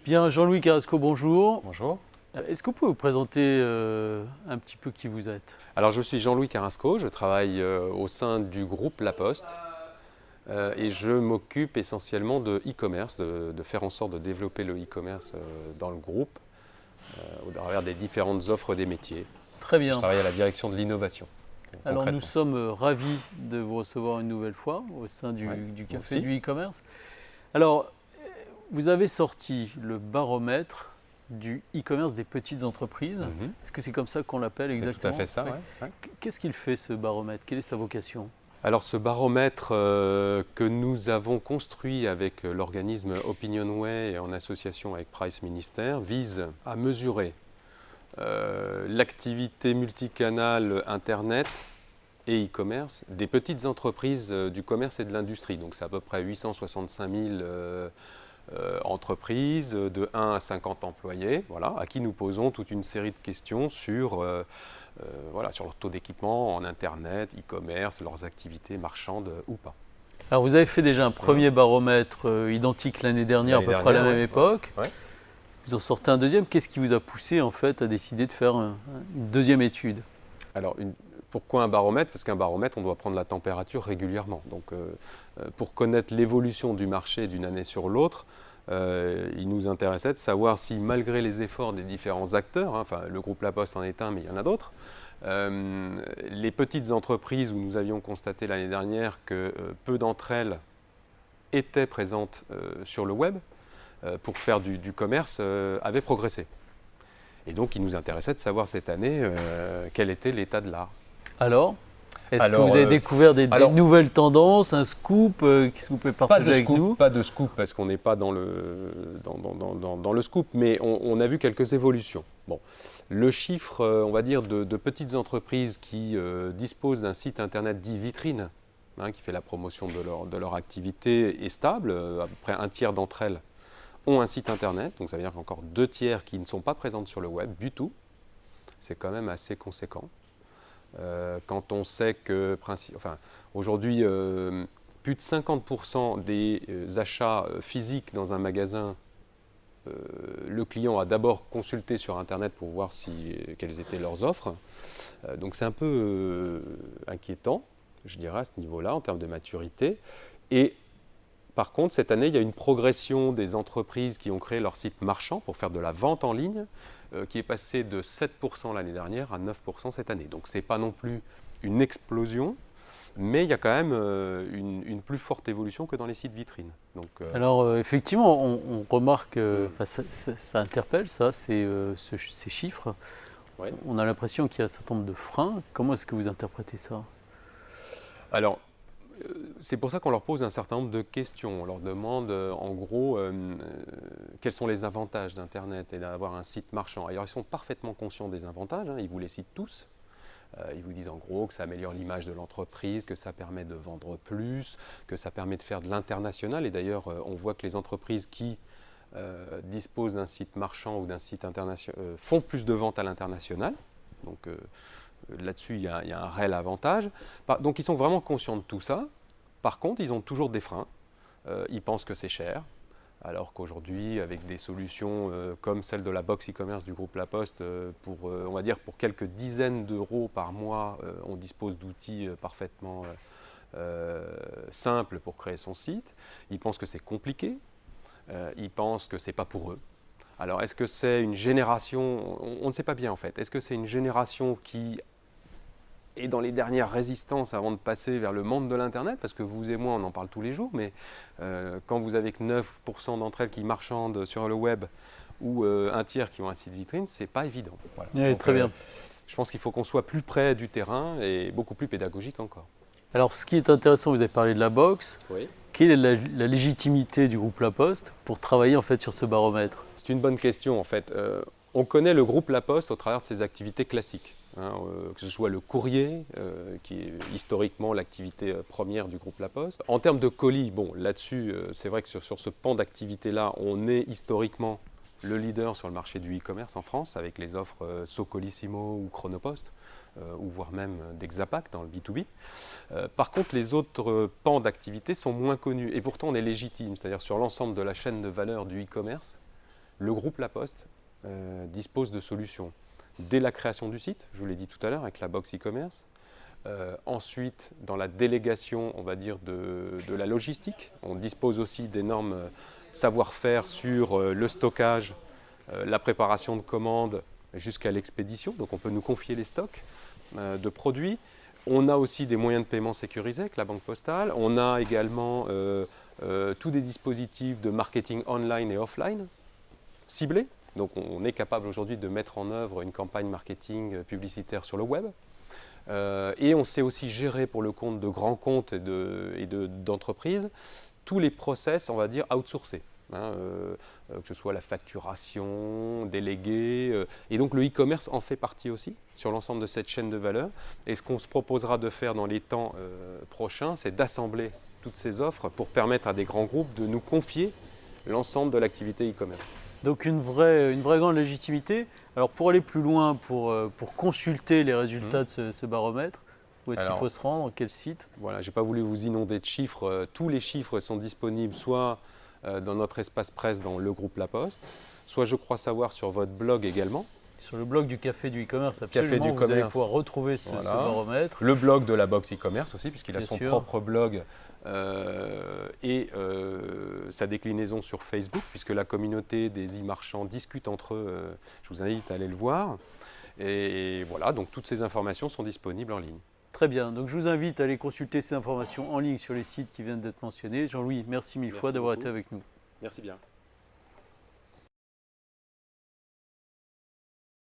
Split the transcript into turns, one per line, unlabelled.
Bien, Jean-Louis Carrasco, bonjour.
Bonjour.
Est-ce que vous pouvez vous présenter un petit peu qui vous êtes?
Alors je suis Jean-Louis Carrasco, je travaille au sein du groupe La Poste et je m'occupe essentiellement de e-commerce, de faire en sorte de développer le e-commerce dans le groupe au travers des différentes offres des métiers.
Très bien.
Je travaille à la direction de l'innovation.
Alors nous sommes ravis de vous recevoir une nouvelle fois au sein du Café
Merci.
du e-commerce. Alors, vous avez sorti le baromètre du e-commerce des petites entreprises. Est-ce que c'est comme ça qu'on l'appelle exactement?
C'est tout à fait ça,
Oui.
ouais.
Qu'est-ce qu'il fait ce baromètre? Quelle est sa vocation?
Alors ce baromètre que nous avons construit avec l'organisme Opinionway et en association avec Price Minister vise à mesurer l'activité multicanale Internet et e-commerce des petites entreprises du commerce et de l'industrie. Donc c'est à peu près 865 000 entreprises de 1 à 50 employés, voilà, à qui nous posons toute une série de questions sur leur taux d'équipement en Internet, e-commerce, leurs activités marchandes ou pas.
Alors vous avez fait déjà un premier baromètre identique l'année dernière, à peu près à la même époque.
Ouais.
Vous en sortez un deuxième. Qu'est-ce qui vous a poussé en fait à décider de faire une deuxième étude?
Alors, pourquoi un baromètre? Parce qu'un baromètre, on doit prendre la température régulièrement. Donc, pour connaître l'évolution du marché d'une année sur l'autre, il nous intéressait de savoir si, malgré les efforts des différents acteurs, enfin, le groupe La Poste en est un, mais il y en a d'autres, les petites entreprises où nous avions constaté l'année dernière que peu d'entre elles étaient présentes sur le web pour faire du commerce, avaient progressé. Et donc, il nous intéressait de savoir cette année quel était l'état de l'art.
Alors, est-ce que vous avez découvert des nouvelles tendances, un scoop? Qu'est-ce que vous pouvez partager avec nous?
Pas de scoop, parce qu'on n'est pas dans le scoop, mais on a vu quelques évolutions. Bon, le chiffre, on va dire, de petites entreprises qui disposent d'un site internet dit vitrine, qui fait la promotion de leur activité, est stable. À peu près un tiers d'entre elles ont un site internet, donc ça veut dire qu'encore 2 tiers qui ne sont pas présentes sur le web du tout. C'est quand même assez conséquent. Quand on sait que aujourd'hui, plus de 50% des achats physiques dans un magasin, le client a d'abord consulté sur Internet pour voir quelles étaient leurs offres. Donc c'est un peu inquiétant, je dirais, à ce niveau-là, en termes de maturité. Et par contre, cette année, il y a une progression des entreprises qui ont créé leur site marchand pour faire de la vente en ligne, qui est passée de 7% l'année dernière à 9% cette année. Donc ce n'est pas non plus une explosion, mais il y a quand même une plus forte évolution que dans les sites vitrines. Donc,
alors effectivement, on remarque, ça interpelle ça, ces chiffres.
Ouais.
On a l'impression qu'il y a un certain nombre de freins. Comment est-ce que vous interprétez ça?
Alors, c'est pour ça qu'on leur pose un certain nombre de questions. On leur demande en gros quels sont les avantages d'Internet et d'avoir un site marchand. Alors ils sont parfaitement conscients des avantages, ils vous les citent tous. Ils vous disent en gros que ça améliore l'image de l'entreprise, que ça permet de vendre plus, que ça permet de faire de l'international. Et d'ailleurs, on voit que les entreprises qui disposent d'un site marchand ou d'un site international font plus de ventes à l'international. Donc, là-dessus, il y a un réel avantage. Donc, ils sont vraiment conscients de tout ça. Par contre, ils ont toujours des freins. Ils pensent que c'est cher, alors qu'aujourd'hui, avec des solutions comme celle de la box e-commerce du groupe La Poste, on va dire pour quelques dizaines d'euros par mois, on dispose d'outils parfaitement simples pour créer son site. Ils pensent que c'est compliqué. Ils pensent que ce n'est pas pour eux. Alors, est-ce que c'est une génération, on ne sait pas bien en fait, est-ce que c'est une génération qui est dans les dernières résistances avant de passer vers le monde de l'Internet? Parce que vous et moi, on en parle tous les jours, mais quand vous avez que 9% d'entre elles qui marchandent sur le web ou un tiers qui ont un site vitrine, ce n'est pas évident. Voilà.
Oui, donc, très bien.
Je pense qu'il faut qu'on soit plus près du terrain et beaucoup plus pédagogique encore.
Alors, ce qui est intéressant, vous avez parlé de la box.
Oui.
Quelle est la légitimité du groupe La Poste pour travailler en fait sur ce baromètre?
C'est une bonne question en fait. On connaît le groupe La Poste au travers de ses activités classiques, que ce soit le courrier, qui est historiquement l'activité première du groupe La Poste. En termes de colis, bon là-dessus, c'est vrai que sur ce pan d'activité-là, on est historiquement le leader sur le marché du e-commerce en France avec les offres Socolissimo ou Chronopost, ou voire même d'Exapac dans le B2B. Par contre, les autres pans d'activité sont moins connus et pourtant on est légitime, c'est-à-dire sur l'ensemble de la chaîne de valeur du e-commerce, le groupe La Poste dispose de solutions. Dès la création du site, je vous l'ai dit tout à l'heure avec la box e-commerce, ensuite dans la délégation, on va dire, de la logistique, on dispose aussi d'énormes savoir-faire sur le stockage, la préparation de commandes jusqu'à l'expédition, donc on peut nous confier les stocks de produits. On a aussi des moyens de paiement sécurisés avec la Banque Postale. On a également tous des dispositifs de marketing online et offline ciblés. Donc on est capable aujourd'hui de mettre en œuvre une campagne marketing publicitaire sur le web. Et on sait aussi gérer pour le compte de grands comptes et d'entreprises tous les process, on va dire, outsourcés. Que ce soit la facturation, délégué. Et donc le e-commerce en fait partie aussi sur l'ensemble de cette chaîne de valeur. Et ce qu'on se proposera de faire dans les temps prochains, c'est d'assembler toutes ces offres pour permettre à des grands groupes de nous confier l'ensemble de l'activité e-commerce.
Donc une vraie grande légitimité. Alors pour aller plus loin, pour consulter les résultats de ce baromètre, où est-ce qu'il faut se rendre, quel site?
Voilà, je n'ai pas voulu vous inonder de chiffres. Tous les chiffres sont disponibles soit dans notre espace presse dans le groupe La Poste, soit je crois savoir sur votre blog également.
Sur le blog du Café du e-commerce, absolument, vous allez pouvoir retrouver ce baromètre.
Le blog de la box e-commerce aussi, puisqu'il a son propre blog et sa déclinaison sur Facebook, puisque la communauté des e-marchands discute entre eux. Je vous invite à aller le voir. Et voilà, donc toutes ces informations sont disponibles en ligne.
Très bien, donc je vous invite à aller consulter ces informations en ligne sur les sites qui viennent d'être mentionnés. Jean-Louis, merci mille fois d'avoir été avec nous.
Merci bien.